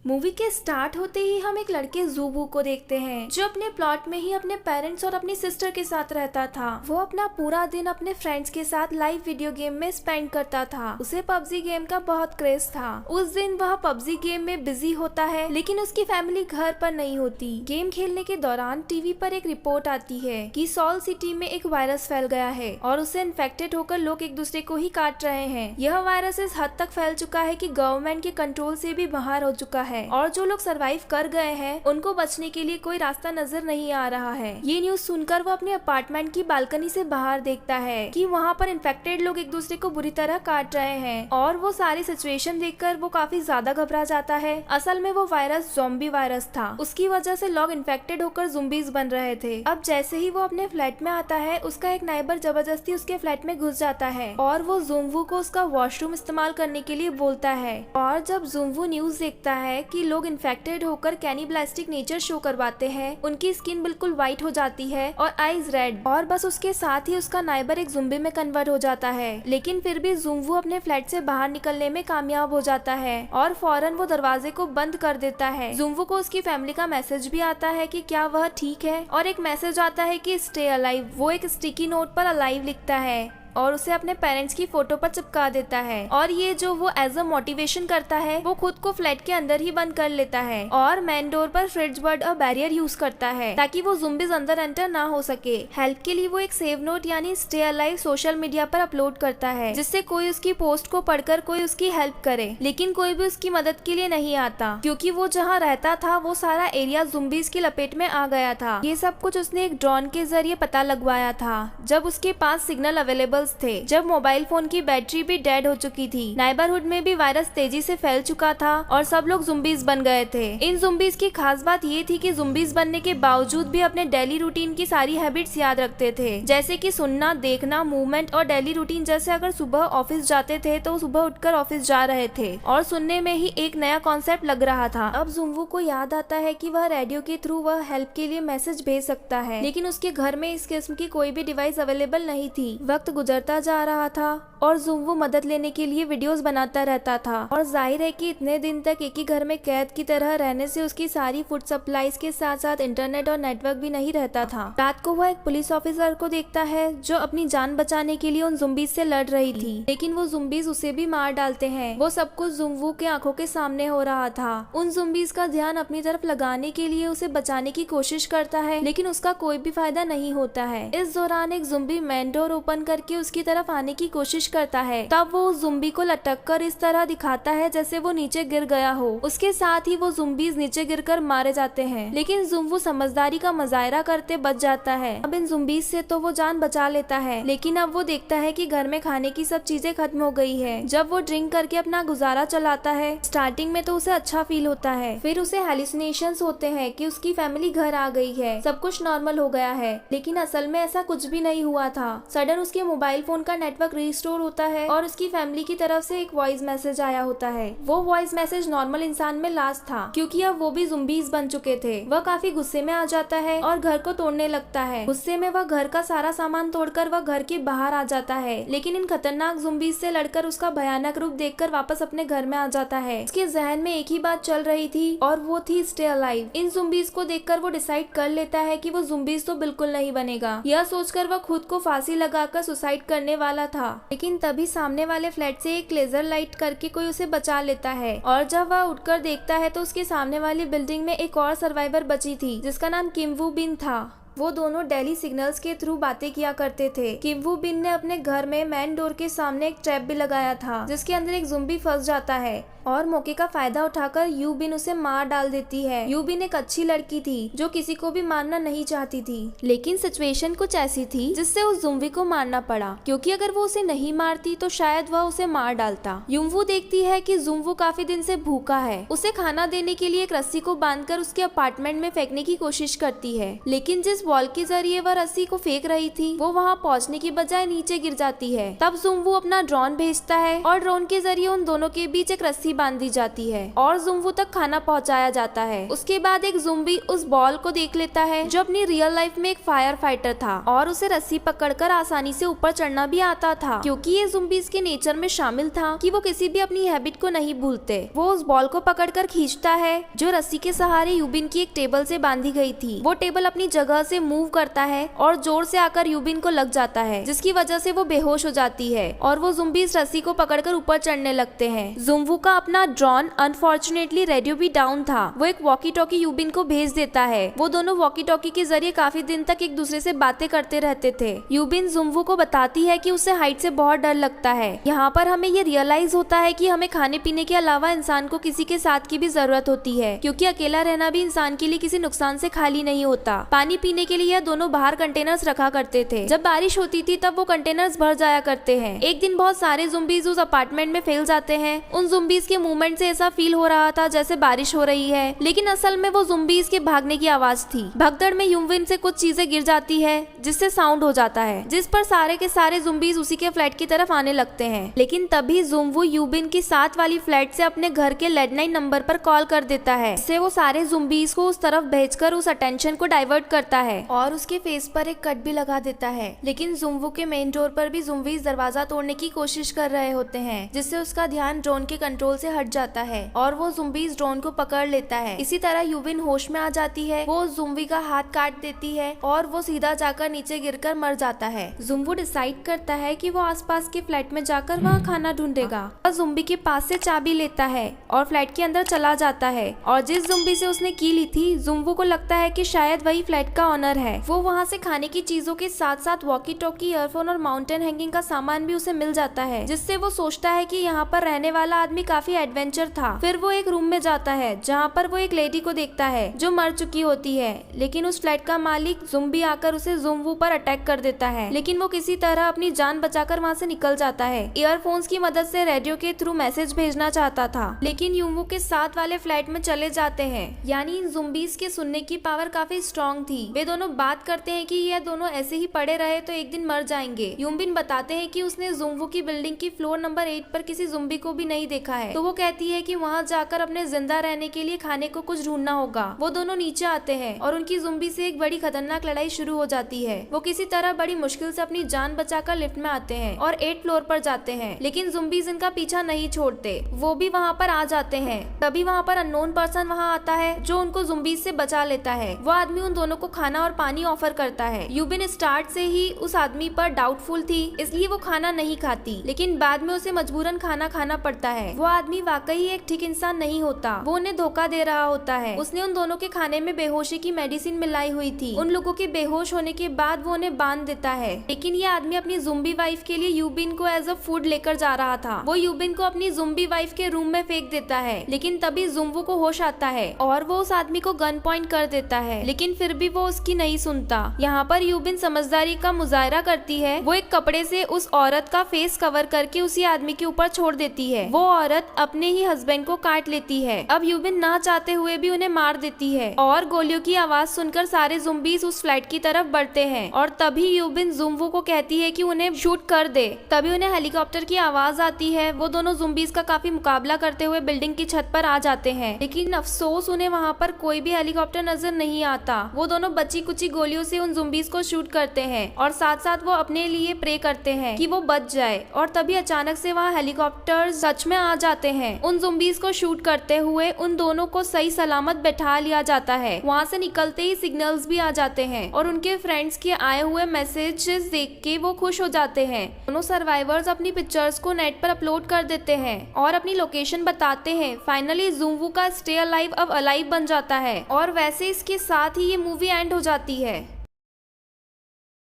Movie के start होते ही हम एक लड़के ज़ूवू को देखते हैं जो अपने प्लॉट में ही अपने पेरेंट्स और अपनी सिस्टर के साथ रहता था। वो अपना पूरा दिन अपने फ्रेंड्स के साथ लाइव वीडियो गेम में स्पेंड करता था। उसे पबजी गेम का बहुत क्रेज था। उस दिन वह पबजी गेम में बिजी होता है, लेकिन उसकी फैमिली घर पर नहीं होती। गेम खेलने के दौरान टीवी पर एक रिपोर्ट आती है कि सॉल सिटी में एक वायरस फैल गया है और उससे इन्फेक्टेड होकर लोग एक दूसरे को ही काट रहे हैं। यह वायरस इस हद तक फैल चुका है कि गवर्नमेंट के कंट्रोल से भी बाहर हो चुका है और जो लोग सरवाइव कर गए हैं उनको बचने के लिए कोई रास्ता नजर नहीं आ रहा है। ये न्यूज सुनकर वो अपने अपार्टमेंट की बालकनी से बाहर देखता है कि वहाँ पर इन्फेक्टेड लोग एक दूसरे को बुरी तरह काट रहे हैं और वो सारी सिचुएशन देखकर वो काफी ज्यादा घबरा जाता है। असल में वो वायरस ज़ॉम्बी वायरस था। उसकी वजह से लोग इन्फेक्टेड होकर ज़ुम्बीज बन रहे थे। अब जैसे ही वो अपने फ्लैट में आता है, उसका एक नाइबर जबरदस्ती उसके फ्लैट में घुस जाता है और वो ज़ुम्बू को उसका वॉशरूम इस्तेमाल करने के लिए बोलता है। और जब ज़ुम्बू न्यूज देखता है कि लोग इन्फेक्टेड होकर कैनिबलिस्टिक नेचर शो करवाते हैं, उनकी स्किन बिल्कुल व्हाइट हो जाती है और आईज रेड, और बस उसके साथ ही उसका नाइबर एक ज़ुम्बी में कन्वर्ट हो जाता है। लेकिन फिर भी ज़ुम्बू अपने फ्लैट से बाहर निकलने में कामयाब हो जाता है और फौरन वो दरवाजे को बंद कर देता है। ज़ुम्बू को उसकी फैमिली का मैसेज भी आता है कि क्या वह ठीक है, और एक मैसेज आता है कि स्टे अलाइव। वो एक स्टिकी नोट पर अलाइव लिखता है और उसे अपने पेरेंट्स की फोटो पर चिपका देता है। और ये जो वो एज अ मोटिवेशन करता है, वो खुद को फ्लैट के अंदर ही बंद कर लेता है और मेन डोर पर fridge bird a barrier use करता है ताकि वो ज़ुम्बीज अंदर एंटर ना हो सके। हेल्प के लिए वो एक सेव नोट यानी स्टे अलाइव सोशल मीडिया पर अपलोड करता है, जिससे कोई उसकी पोस्ट को पढ़कर कोई उसकी हेल्प करे। लेकिन कोई भी उसकी मदद के लिए नहीं आता, क्योंकि वो जहाँ रहता था वो सारा एरिया ज़ुम्बीज की लपेट में आ गया था। ये सब कुछ उसने एक ड्रोन के जरिए पता लगवाया था जब उसके पास सिग्नल अवेलेबल थे, जब मोबाइल फोन की बैटरी भी डेड हो चुकी थी। नाइबरहुड में भी वायरस तेजी से फैल चुका था और सब लोग ज़ुम्बीज बन गए थे। इन ज़ुम्बीज की खास बात ये थी कि ज़ुम्बीज बनने के बावजूद भी अपने डेली रूटीन की सारी हैबिट्स याद रखते थे, जैसे कि सुनना, देखना, मूवमेंट और डेली रूटीन। जैसे अगर सुबह ऑफिस जाते थे तो सुबह उठकर ऑफिस जा रहे थे और सुनने में ही एक नया कॉन्सेप्ट लग रहा था। अब ज़ुम्बू को याद आता है कि वह रेडियो के थ्रू वह हेल्प के लिए मैसेज भेज सकता है, लेकिन उसके घर में इस किस्म की कोई भी डिवाइस अवेलेबल नहीं थी। वक्त गुजरता जा रहा था और ज़ुम्बू मदद लेने के लिए वीडियोस बनाता रहता था, और जाहिर है कि इतने दिन तक एक ही घर में कैद की तरह रहने से उसकी सारी फूड सप्लाईज के साथ साथ इंटरनेट और नेटवर्क भी नहीं रहता था। रात को वह एक पुलिस ऑफिसर को देखता है जो अपनी जान बचाने के लिए उन ज़ुम्बीज से लड़ रही थी, लेकिन वो ज़ुम्बीज उसे भी मार डालते हैं। वो सब कुछ ज़ुम्बू के आंखों के सामने हो रहा था। उन ज़ुम्बीज का ध्यान अपनी तरफ लगाने के लिए उसे बचाने की कोशिश करता है, लेकिन उसका कोई भी फायदा नहीं होता है। इस दौरान एक ज़ुम्बी मेन डोर ओपन करके उसकी तरफ आने की कोशिश करता है। तब वो उस ज़ुम्बी को लटक कर इस तरह दिखाता है जैसे वो नीचे गिर गया हो। उसके साथ ही वो ज़ुम्बीज नीचे गिरकर मारे जाते हैं, लेकिन ज़ुम्बू समझदारी का मुजाहरा करते बच जाता है। अब इन ज़ुम्बीज से तो वो जान बचा लेता है, लेकिन अब वो देखता है कि घर में खाने की सब चीजें खत्म हो गई है। जब वो ड्रिंक करके अपना गुजारा चलाता है, स्टार्टिंग में तो उसे अच्छा फील होता है, फिर उसे हेलुसिनेशंस होते हैं कि उसकी फैमिली घर आ गई है, सब कुछ नॉर्मल हो गया है, लेकिन असल में ऐसा कुछ भी नहीं हुआ था। सडन उसके मोबाइल फोन का नेटवर्क रिस्टोर होता है और उसकी फैमिली की तरफ से एक वॉइस मैसेज आया होता है। वो वॉइस मैसेज नॉर्मल इंसान में लास्ट था, क्योंकि अब वो भी ज़ुम्बीज बन चुके थे। वह काफी गुस्से में आ जाता है और घर को तोड़ने लगता है। गुस्से में वह घर का सारा सामान तोड़कर वह घर के बाहर आ जाता है, लेकिन इन खतरनाक ज़ुम्बीज से लड़कर उसका भयानक रूप देखकर वापस अपने घर में आ जाता है। उसके जहन में एक ही बात चल रही थी और वो थी स्टे अलाइव। इन ज़ुम्बीज को देखकर वो डिसाइड कर लेता है कि वो ज़ुम्बीज तो बिल्कुल नहीं बनेगा। यह सोचकर वह खुद को फांसी लगाकर सुसाइड करने वाला था, लेकिन तभी सामने वाले फ्लैट से एक लेजर लाइट करके कोई उसे बचा लेता है, और जब वह उठकर देखता है तो उसके सामने वाली बिल्डिंग में एक और सर्वाइवर बची थी जिसका नाम किम वू बिन था। वो दोनों डेली सिग्नल्स के थ्रू बातें किया करते थे। किम वू बिन ने अपने घर में मेन डोर के सामने एक ट्रैप भी लगाया था, जिसके अंदर एक ज़ुम्बी फंस जाता है और मौके का फायदा उठाकर यू बिन उसे मार डाल देती है। यू बिन एक अच्छी लड़की थी जो किसी को भी मारना नहीं चाहती थी, लेकिन सिचुएशन कुछ ऐसी थी जिससे उस ज़ुम्बी को मारना पड़ा, क्योंकि अगर वो उसे नहीं मारती तो शायद वह उसे मार डालता। युमवू देखती है कि ज़ुम्बू काफी दिन से भूखा है। उसे खाना देने के लिए एक रस्सी को बांधकर उसके अपार्टमेंट में फेंकने की कोशिश करती है, लेकिन जिस वॉल के जरिए वह रस्सी को फेंक रही थी वो वहाँ पहुँचने की बजाय नीचे गिर जाती है। तब जुम्बू अपना ड्रोन भेजता है और ड्रोन के जरिए उन दोनों के बीच एक रस्सी बांध दी जाती है और जुम्बू तक खाना पहुँचाया जाता है। उसके बाद एक ज़ुम्बी उस बॉल को देख लेता है जो अपनी रियल लाइफ में एक फायर फाइटर था और उसे रस्सी पकड़कर आसानी से ऊपर चढ़ना भी आता था, क्योंकि ये ज़ुम्बीज़ के नेचर में शामिल था कि वो किसी भी अपनी हैबिट को नहीं भूलते। वो उस बॉल को पकड़कर खींचता है जो रस्सी के सहारे यूबिन की एक टेबल से बांधी गई थी। वो टेबल अपनी जगह से मूव करता है और जोर से आकर यूबिन को लग जाता है, जिसकी वजह से वो बेहोश हो जाती है और वो ज़ुम्बीज़ रस्सी को पकड़कर ऊपर चढ़ने लगते हैं। जुम्बू का अपना ड्रोन अनफॉर्चुनेटली रेडियो भी डाउन था। वो एक वॉकी टॉकी यूबिन को भेज देता है। वो दोनों वॉकी टॉकी के जरिए काफी दिन तक एक दूसरे से बातें करते रहते थे। यूबिन जुम्बू को बताती है कि उसे हाइट से बहुत डर लगता है। यहाँ पर हमें ये रियलाइज होता है कि हमें खाने पीने के अलावा इंसान को किसी के साथ की भी जरूरत होती है, क्योंकि अकेला रहना भी इंसान के लिए किसी नुकसान से खाली नहीं होता। पानी पीने के लिए यह दोनों बाहर कंटेनर्स रखा करते थे। जब बारिश होती थी तब वो कंटेनर्स भर जाया करते हैं। एक दिन बहुत सारे ज़ुम्बीज़ उस अपार्टमेंट में फैल जाते हैं। उन ज़ुम्बीज़ के मूवमेंट से ऐसा फील हो रहा था जैसे बारिश हो रही है, लेकिन असल में वो ज़ुम्बीज़ के भागने की आवाज थी। भगदड़ में यूबिन से कुछ चीजें गिर जाती है जिससे साउंड हो जाता है, जिस पर सारे के सारे ज़ुम्बीज़ उसी के फ्लैट की तरफ आने लगते हैं। लेकिन तभी जुम्बू यूबिन की साथ वाली फ्लैट से अपने घर के लैंडलाइन नंबर पर कॉल कर देता है। इससे वो सारे ज़ुम्बीज़ को उस तरफ भेजकर उस अटेंशन को डाइवर्ट करता है और उसके फेस पर एक कट भी लगा देता है। लेकिन जुम्बू के मेन डोर पर भी ज़ुम्बीज़ दरवाजा तोड़ने की कोशिश कर रहे होते हैं, जिससे उसका ध्यान ड्रोन के कंट्रोल से हट जाता है और वो ज़ुम्बीज़ ड्रोन को पकड़ लेता है। इसी तरह यूबिन होश में आ जाती है। वो ज़ुम्बी का हाथ काट देती है और वो सीधा जाकर नीचे गिरकर मर जाता है। जुम्बू डिसाइड करता है कि वो आसपास के फ्लैट में जाकर वहाँ खाना ढूंढेगा। वह ज़ुम्बी के पास से चाबी लेता है और फ्लैट के अंदर चला जाता है और जिस ज़ुम्बी से उसने की ली थी, जुम्बू को लगता है कि शायद वही फ्लैट का ऑनर है। वो वहाँ से खाने की चीजों के साथ साथ वॉकी टॉकी, ईयरफोन और माउंटेन हैंगिंग का सामान भी उसे मिल जाता है, जिससे वो सोचता है कि यहाँ पर रहने वाला आदमी काफी एडवेंचर था। फिर वो एक रूम में जाता है जहाँ पर वो एक लेडी को देखता है जो मर चुकी होती है, लेकिन उस फ्लैट का मालिक ज़ुम्बी आकर उसे जुम्बू पर अटैक कर देता है, लेकिन वो किसी तरह अपनी जान बचाकर वहाँ से निकल जाता है। ईयरफोन्स की मदद से रेडियो के थ्रू मैसेज भेजना चाहता था, लेकिन यूम्बू के साथ वाले फ्लैट में चले जाते हैं। यानी इन ज़ुम्बीज़ के सुनने की पावर काफी स्ट्रॉन्ग थी। वे दोनों बात करते हैं कि ये दोनों ऐसे ही पड़े रहे तो एक दिन मर जाएंगे। यूबिन बताते हैं कि उसने जुम्बू की बिल्डिंग की फ्लोर नंबर 8 पर किसी ज़ुम्बी को भी नहीं देखा है, तो वो कहती है कि वहाँ जाकर अपने जिंदा रहने के लिए खाने को कुछ ढूंढना होगा। वो दोनों नीचे आते हैं और उनकी ज़ुम्बी से एक बड़ी खतरनाक लड़ाई शुरू हो जाती है। वो किसी तरह बड़ी मुश्किल से अपनी जान बचाकर लिफ्ट में आते हैं और 8 फ्लोर पर जाते हैं, लेकिन ज़ुम्बीज़ इनका पीछा नहीं छोड़ते। वो भी वहाँ पर आ जाते हैं। तभी वहाँ पर अननोन पर्सन वहाँ आता है जो उनको ज़ुम्बीज़ से बचा लेता है। वो आदमी उन दोनों को खाना और पानी ऑफर करता है। यूबिन स्टार्ट से ही उस आदमी पर डाउटफुल थी, इसलिए वो खाना नहीं खाती, लेकिन बाद में उसे मजबूरन खाना खाना पड़ता है। वो आदमी वाकई एक ठीक इंसान नहीं होता, वो उन्हें धोखा दे रहा होता है। उसने उन दोनों के खाने में बेहोशी की मेडिसिन मिलाई हुई थी। उन लोगों के बेहोश होने के बाद वो उन्हें बांध देता है, लेकिन ये आदमी अपनी ज़ुम्बी वाइफ के लिए यूबिन को एज अ फूड लेकर जा रहा था। वो यूबिन को अपनी ज़ुम्बी वाइफ के रूम में फेंक देता है, लेकिन तभी जुम्बू को होश आता है और वो उस आदमी को गन पॉइंट कर देता है, लेकिन फिर भी वो उसकी नहीं सुनता। यहाँ पर यूबिन समझदारी का मुजाहरा करती है। वो एक कपड़े से उस औरत का फेस कवर करके उसी आदमी के ऊपर छोड़ देती है। वो औरत अपने ही हस्बैंड को काट लेती है। अब यूबिन ना चाहते हुए भी उन्हें मार देती है और गोलियों की आवाज सुनकर सारे ज़ुम्बीज़ उस फ्लैट की तरफ बढ़ते हैं और तभी यूबिन जुम्बू को कहती है कि उन्हें शूट कर दे। तभी उन्हें हेलीकॉप्टर की आवाज आती है। वो दोनों ज़ुम्बीज़ का काफी मुकाबला करते हुए बिल्डिंग की छत पर आ जाते हैं, लेकिन अफसोस उन्हें वहाँ पर कोई भी हेलीकॉप्टर नजर नहीं आता। वो दोनों बची कुची गोलियों से उन ज़ुम्बीज़ को शूट करते हैं और साथ साथ वो अपने लिए प्रे करते हैं कि वो बच जाए, और तभी अचानक से वहाँ हेलीकॉप्टर सच में आ जाते हैं। उन ज़ुम्बीज़ को शूट करते हुए उन दोनों को सही सलामत बैठा लिया जाता है। वहाँ से निकलते ही सिग्नल्स भी आ जाते हैं और उनके फ्रेंड्स के आए हुए मैसेजेस देख के वो खुश हो जाते हैं। दोनों सर्वाइवर्स अपनी पिक्चर्स को नेट पर अपलोड कर देते हैं और अपनी लोकेशन बताते हैं। फाइनली जुम्बू का स्टे अलाइव अब अलाइव बन जाता है और वैसे इसके साथ ही ये मूवी एंड हो जाती है।